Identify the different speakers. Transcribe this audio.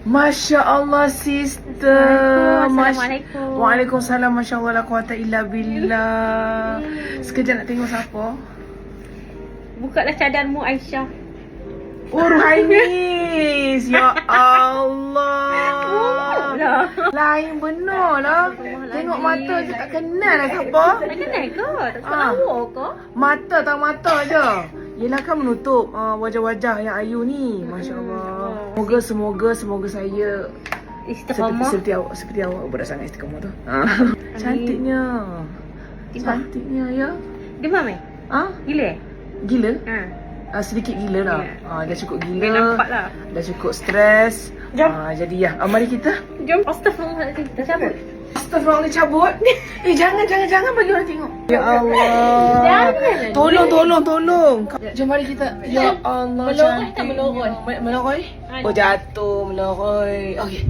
Speaker 1: Masya Allah, sister.
Speaker 2: Assalamualaikum.
Speaker 1: Waalaikumsalam. Masya Allah, la quwata illa billah. Sekejap nak tengok siapa.
Speaker 2: Bukalah cadarmu, Aisyah.
Speaker 1: Oh, Ruhainis. Ya Allah. Lain benar lah. Tengok mata je tak kenal lah siapa.
Speaker 2: Tak kenal ke? Tak suka
Speaker 1: Ah.
Speaker 2: lawa ke?
Speaker 1: Mata tak mata je. Yelah kan menutup wajah-wajah yang ayu ni. Masya Allah. Semoga saya
Speaker 2: Istiqamah.
Speaker 1: seperti awak berat sangat istiqamah tu. Cantiknya.
Speaker 2: Timbang.
Speaker 1: Cantiknya ya.
Speaker 2: Demam eh? Gila eh?
Speaker 1: Gila?
Speaker 2: Ha.
Speaker 1: Sedikit gila lah.
Speaker 2: Ya.
Speaker 1: Dah cukup
Speaker 2: Dah
Speaker 1: gila.
Speaker 2: nampak lah.
Speaker 1: Dah cukup stres.
Speaker 2: Jom.
Speaker 1: Jadi ya, mari kita.
Speaker 2: Jom. Astaghfirullahaladzim. Kita cabut.
Speaker 1: Astaghfirullah, cabut. Jangan bagi orang tengok. Ya Allah.
Speaker 2: Jangan.
Speaker 1: Tolong. Jom mari kita. Ya Allah.
Speaker 2: Melorot
Speaker 1: cantik.
Speaker 2: tak melorot?
Speaker 1: Melorot?
Speaker 2: Ha.
Speaker 1: Oh, jatuh melorot. Okey.